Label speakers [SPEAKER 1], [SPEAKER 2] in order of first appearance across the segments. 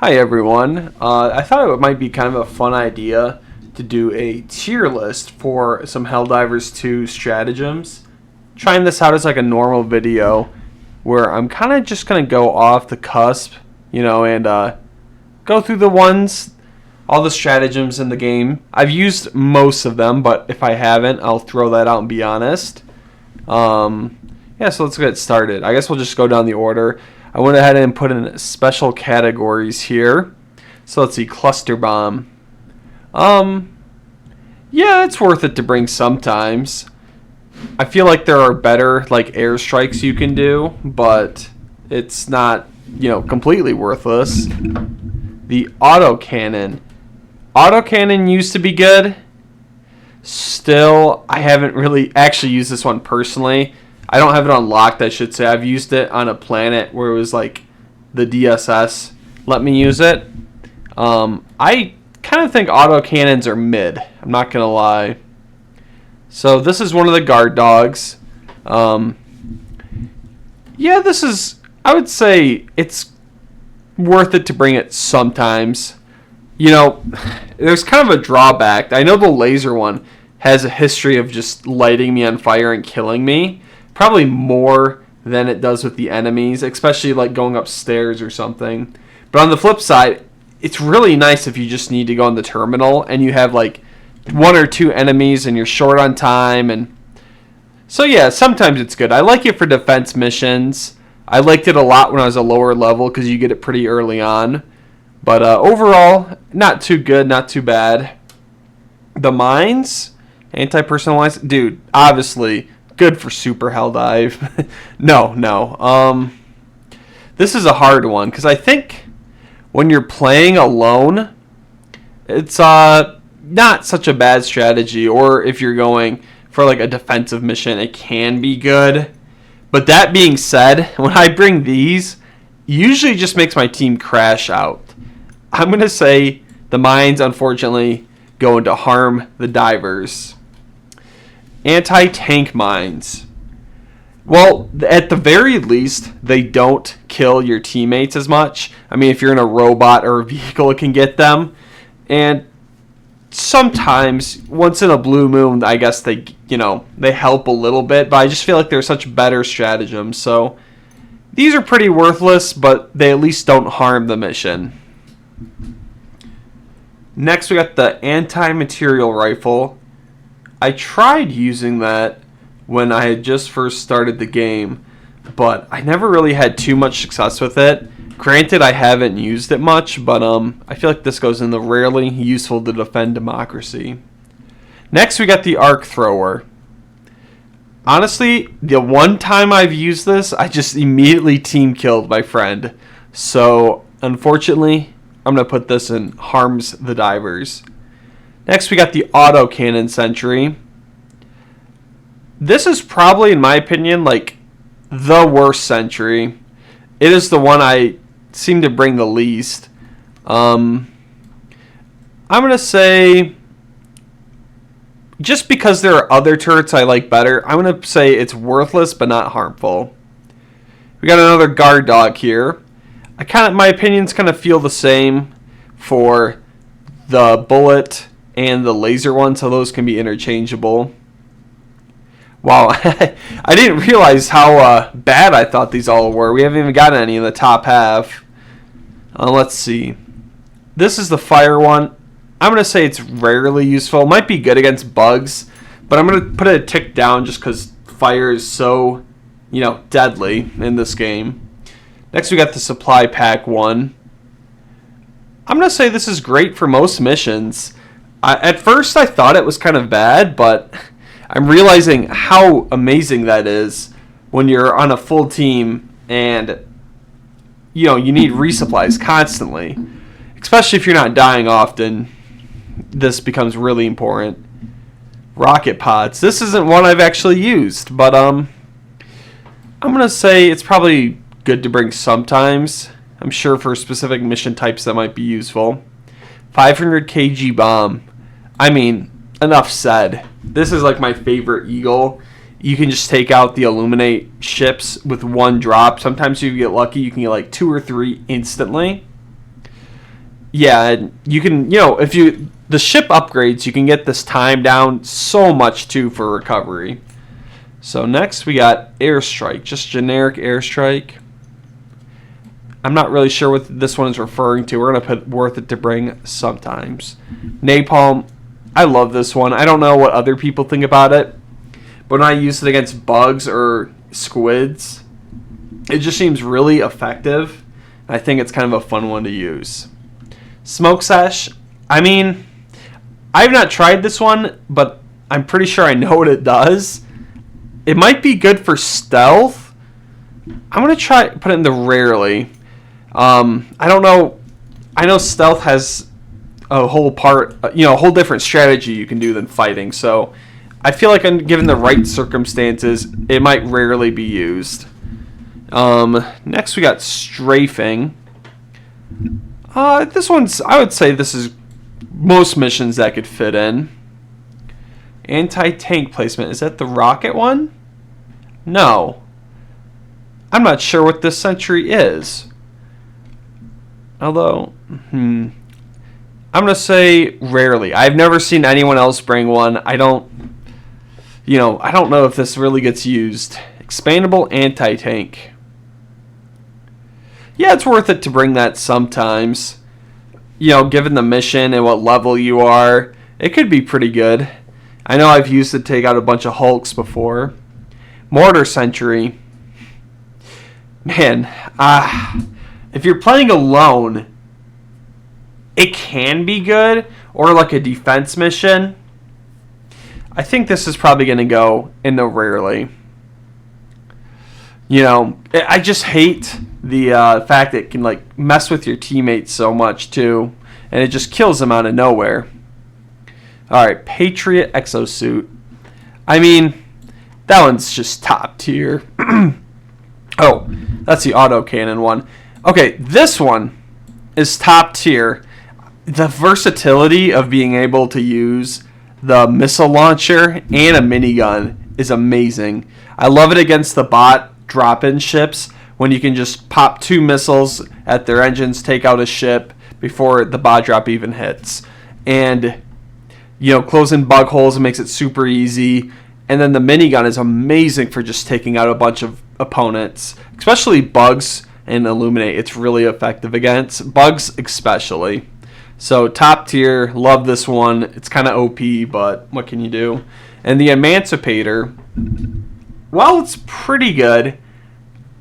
[SPEAKER 1] Hi everyone. I thought it might be kind of a fun idea to do a tier list for some Helldivers 2 stratagems. Trying this out as like a normal video where I'm kind of just going to go off the cusp, and go through all the stratagems in the game. I've used most of them, but if I haven't, I'll throw that out and be honest. So let's get started. I guess we'll just go down the order. I went ahead and put in special categories here. So let's see, cluster bomb. Yeah, it's worth it to bring sometimes. I feel like there are better like airstrikes you can do, but it's not, completely worthless. The autocannon. Autocannon used to be good. Still, I haven't really actually used this one personally. I don't have it unlocked, I should say. I've used it on a planet where it was like the DSS let me use it. I kind of think autocannons are mid. I'm not going to lie. So this is one of the guard dogs. This is, I would say it's worth it to bring it sometimes. There's kind of a drawback. I know the laser one has a history of just lighting me on fire and killing me. Probably more than it does with the enemies, especially like going upstairs or something. But on the flip side, it's really nice if you just need to go on the terminal and you have like one or two enemies and you're short on time. And so yeah, sometimes it's good. I like it for defense missions. I liked it a lot when I was a lower level because you get it pretty early on. But overall, not too good, not too bad. The mines, anti-personalized, dude, obviously good for super Helldive. No. This is a hard one because I think when you're playing alone, it's not such a bad strategy. Or if you're going for like a defensive mission, it can be good. But that being said, when I bring these, it usually just makes my team crash out. I'm going to say the mines, unfortunately, going to harm the divers. Anti-tank mines. Well, at the very least, they don't kill your teammates as much. I mean, if you're in a robot or a vehicle, it can get them. And sometimes, once in a blue moon, I guess they help a little bit. But I just feel like they're such better stratagems. So these are pretty worthless, but they at least don't harm the mission. Next, we got the anti-material rifle. I tried using that when I had just first started the game, but I never really had too much success with it. Granted, I haven't used it much, but I feel like this goes in the rarely useful to defend democracy. Next, we got the arc thrower. Honestly, the one time I've used this, I just immediately team killed my friend. So, unfortunately, I'm going to put this in harms the divers. Next, we got the autocannon sentry. This is probably, in my opinion, like the worst sentry. It is the one I seem to bring the least. I'm going to say, just because there are other turrets I like better, I'm going to say it's worthless but not harmful. We got another guard dog here. My opinions kind of feel the same for the bullet and the laser one, so those can be interchangeable. Wow, I didn't realize how bad I thought these all were. We haven't even gotten any in the top half. Let's see. This is the fire one. I'm going to say it's rarely useful. It might be good against bugs, but I'm going to put it a tick down just because fire is so, deadly in this game. Next, we got the supply pack one. I'm going to say this is great for most missions. At first, I thought it was kind of bad, but I'm realizing how amazing that is when you're on a full team and, you need resupplies constantly. Especially if you're not dying often, this becomes really important. Rocket pods. This isn't one I've actually used, but I'm going to say it's probably good to bring sometimes. I'm sure for specific mission types that might be useful. 500 kg bomb. I mean, enough said. This is like my favorite eagle. You can just take out the illuminate ships with one drop. Sometimes if you get lucky, you can get like 2 or 3 instantly. Yeah, and you can, if the ship upgrades, you can get this time down so much too for recovery. So next we got airstrike, just generic airstrike. I'm not really sure what this one is referring to. We're going to put worth it to bring sometimes. Napalm, I love this one. I don't know what other people think about it, but when I use it against bugs or squids, it just seems really effective. I think it's kind of a fun one to use. Smoke Sash, I mean, I've not tried this one, but I'm pretty sure I know what it does. It might be good for stealth. I'm going to try put it in the rarely. I don't know. I know stealth has a whole a whole different strategy you can do than fighting. So I feel like given the right circumstances, it might rarely be used. Next we got strafing. This one's, I would say this is most missions that could fit in. Anti-tank placement. Is that the rocket one? No. I'm not sure what this sentry is. Although, I'm going to say rarely. I've never seen anyone else bring one. I don't know if this really gets used. Expandable anti-tank. Yeah, it's worth it to bring that sometimes. Given the mission and what level you are, it could be pretty good. I know I've used it to take out a bunch of Hulks before. Mortar Sentry. Man, if you're playing alone, it can be good, or like a defense mission. I think this is probably going to go in the rarely. I just hate the fact that it can mess with your teammates so much too, and it just kills them out of nowhere. All right, Patriot Exosuit. I mean, that one's just top tier. Oh, that's the autocannon one. Okay, this one is top tier. The versatility of being able to use the missile launcher and a minigun is amazing. I love it against the bot drop-in ships when you can just pop 2 missiles at their engines, take out a ship before the bot drop even hits. And, closing bug holes makes it super easy. And then the minigun is amazing for just taking out a bunch of opponents, especially bugs and illuminate. It's really effective against bugs especially. So top tier, love this one. It's kind of OP, but what can you do? And the Emancipator, well, it's pretty good.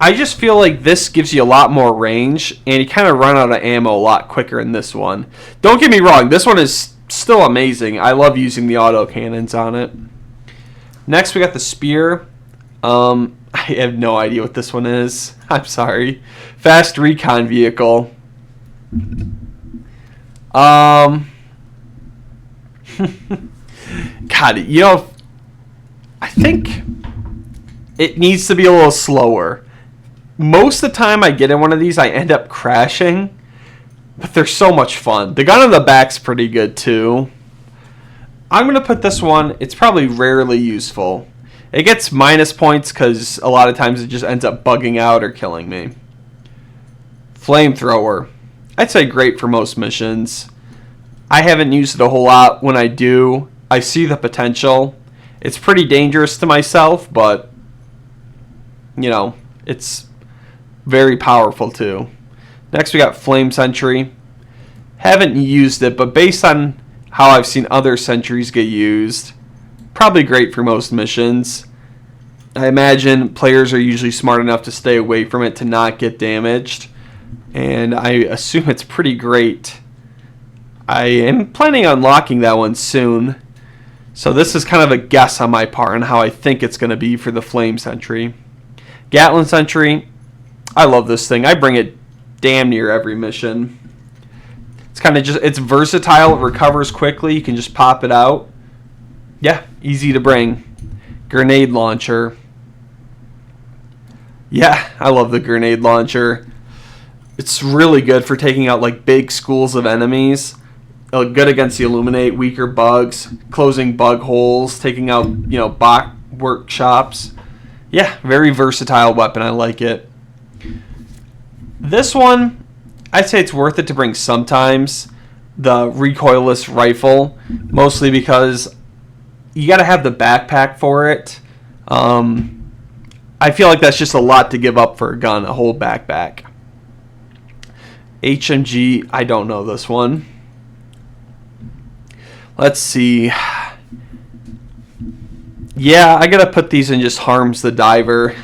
[SPEAKER 1] I just feel like this gives you a lot more range, and you kind of run out of ammo a lot quicker in this one. Don't get me wrong, this one is still amazing. I love using the autocannons on it. Next, we got the Spear. I have no idea what this one is. I'm sorry. Fast recon vehicle. God, I think it needs to be a little slower. Most of the time I get in one of these, I end up crashing, but they're so much fun. The gun on the back's pretty good too. I'm going to put this one, it's probably rarely useful. It gets minus points because a lot of times it just ends up bugging out or killing me. Flamethrower. I'd say great for most missions. I haven't used it a whole lot. When I do, I see the potential. It's pretty dangerous to myself, but, it's very powerful too. Next we got Flame Sentry. Haven't used it, but based on how I've seen other sentries get used, probably great for most missions. I imagine players are usually smart enough to stay away from it to not get damaged, and I assume it's pretty great. I am planning on unlocking that one soon, so this is kind of a guess on my part on how I think it's going to be for the Flame Sentry. Gatling Sentry, I love this thing. I bring it damn near every mission. It's kind of just, it's versatile, it recovers quickly, you can just pop it out. Yeah, easy to bring. Grenade Launcher. Yeah, I love the Grenade Launcher. It's really good for taking out big schools of enemies. Good against the Illuminate, weaker bugs, closing bug holes, taking out, bot workshops. Yeah, very versatile weapon. I like it. This one, I'd say it's worth it to bring sometimes the recoilless rifle, mostly because you got to have the backpack for it. I feel like that's just a lot to give up for a gun, a whole backpack. HMG, I don't know this one. Let's see. Yeah, I gotta put these in just harms the diver.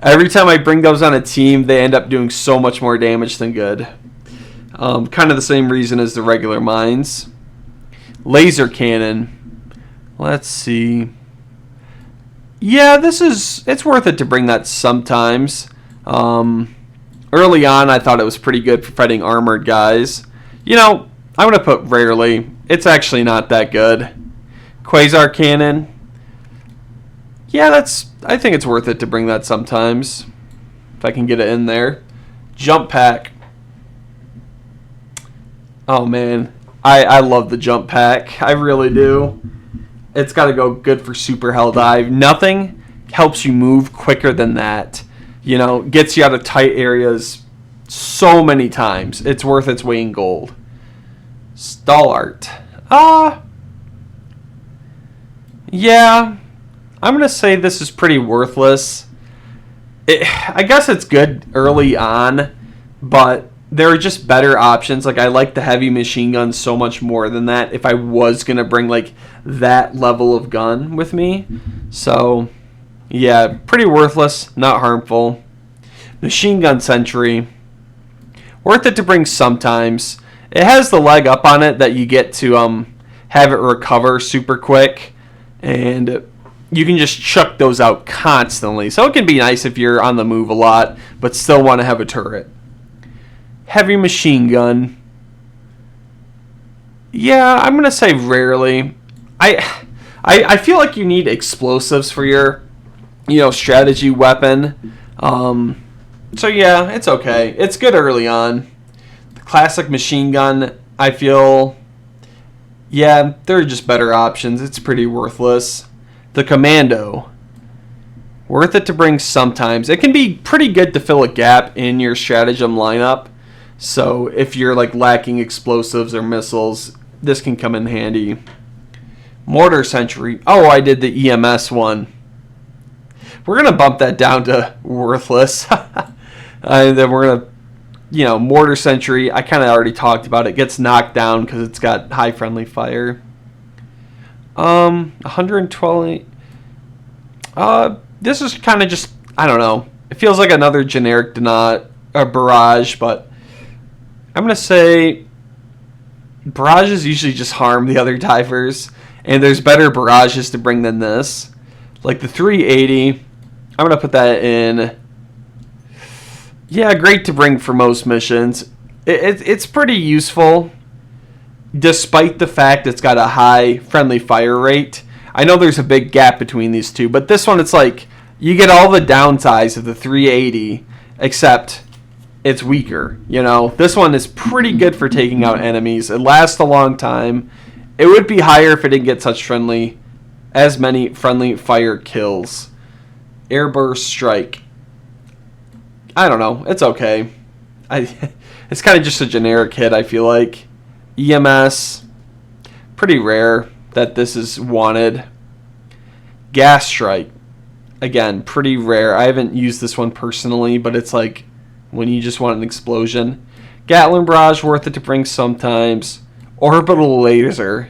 [SPEAKER 1] Every time I bring those on a team, they end up doing so much more damage than good. Kind of the same reason as the regular mines. Laser cannon. Let's see. Yeah, it's worth it to bring that sometimes. Early on, I thought it was pretty good for fighting armored guys. You know, I'm going to put rarely. It's actually not that good. Quasar cannon. Yeah, I think it's worth it to bring that sometimes. If I can get it in there. Jump pack. Oh, man. I love the jump pack. I really do. It's got to go good for super hell dive. Nothing helps you move quicker than that. You know, gets you out of tight areas so many times. It's worth its weight in gold. Stall art. Yeah. I'm going to say this is pretty worthless. I guess it's good early on, but there are just better options. Like, I like the heavy machine gun so much more than that if I was going to bring, like, that level of gun with me. So, yeah, pretty worthless, not harmful. Machine gun sentry. Worth it to bring sometimes. It has the leg up on it that you get to have it recover super quick. And you can just chuck those out constantly. So it can be nice if you're on the move a lot, but still want to have a turret. Heavy machine gun. Yeah, I'm going to say rarely. I feel like you need explosives for your, strategy weapon. So yeah, it's okay. It's good early on. The classic machine gun, I feel, yeah, there are just better options. It's pretty worthless. The commando. Worth it to bring sometimes. It can be pretty good to fill a gap in your stratagem lineup. So if you're like lacking explosives or missiles, this can come in handy. Mortar sentry. Oh, I did the EMS one. We're going to bump that down to worthless. And then we're going to, mortar sentry. I kind of already talked about it. Gets knocked down because it's got high friendly fire. 120. This is kind of just, I don't know. It feels like another generic barrage, but I'm going to say barrages usually just harm the other divers, and there's better barrages to bring than this. Like the 380, I'm going to put that in. Yeah, great to bring for most missions. It's pretty useful, despite the fact it's got a high friendly fire rate. I know there's a big gap between these two, but this one, it's like you get all the downsides of the 380, except it's weaker. This one is pretty good for taking out enemies. It lasts a long time. It would be higher if it didn't get as many friendly fire kills. Airburst strike. I don't know. It's okay. It's kind of just a generic hit, I feel like. EMS. Pretty rare that this is wanted. Gas strike. Again, pretty rare. I haven't used this one personally, but it's like when you just want an explosion. Gatling barrage, worth it to bring sometimes. Orbital laser.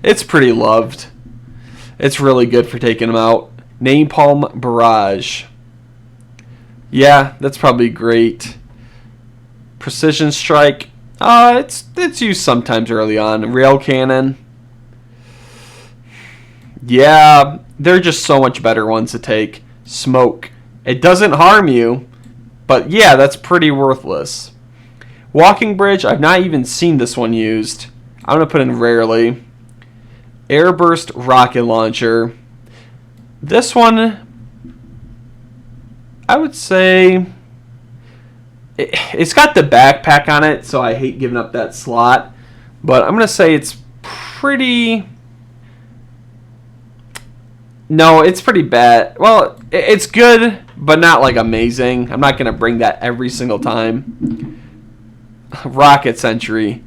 [SPEAKER 1] It's pretty loved. It's really good for taking them out. Napalm barrage. Yeah, that's probably great. Precision strike. It's used sometimes early on. Rail cannon. Yeah, they're just so much better ones to take. Smoke. It doesn't harm you, but yeah, that's pretty worthless. Walking bridge, I've not even seen this one used. I'm going to put in rarely. Airburst rocket launcher. This one, I would say, it's got the backpack on it, so I hate giving up that slot. But I'm going to say it's pretty... No, it's pretty bad. Well, it's good, but not like amazing. I'm not going to bring that every single time. Rocket Sentry.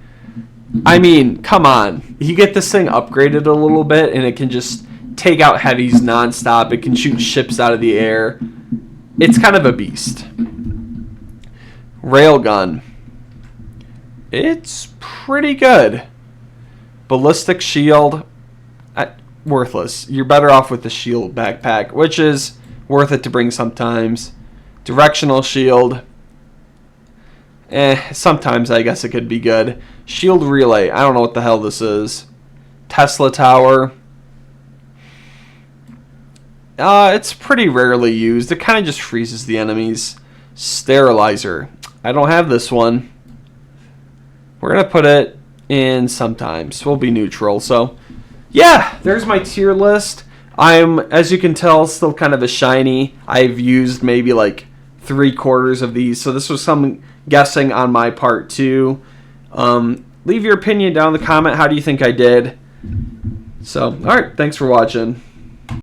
[SPEAKER 1] I mean, come on. You get this thing upgraded a little bit, and it can just take out heavies nonstop. It can shoot ships out of the air. It's kind of a beast. Railgun. It's pretty good. Ballistic shield. Worthless. You're better off with the shield backpack, which is worth it to bring sometimes. Directional shield. Sometimes I guess it could be good. Shield relay. I don't know what the hell this is. Tesla tower. It's pretty rarely used. It kind of just freezes the enemies. Sterilizer. I don't have this one. We're going to put it in sometimes. We'll be neutral. So, yeah, there's my tier list. I'm, as you can tell, still kind of a shiny. I've used maybe like 3/4 of these. So this was some guessing on my part too. Leave your opinion down in the comment. How do you think I did? So, all right. Thanks for watching.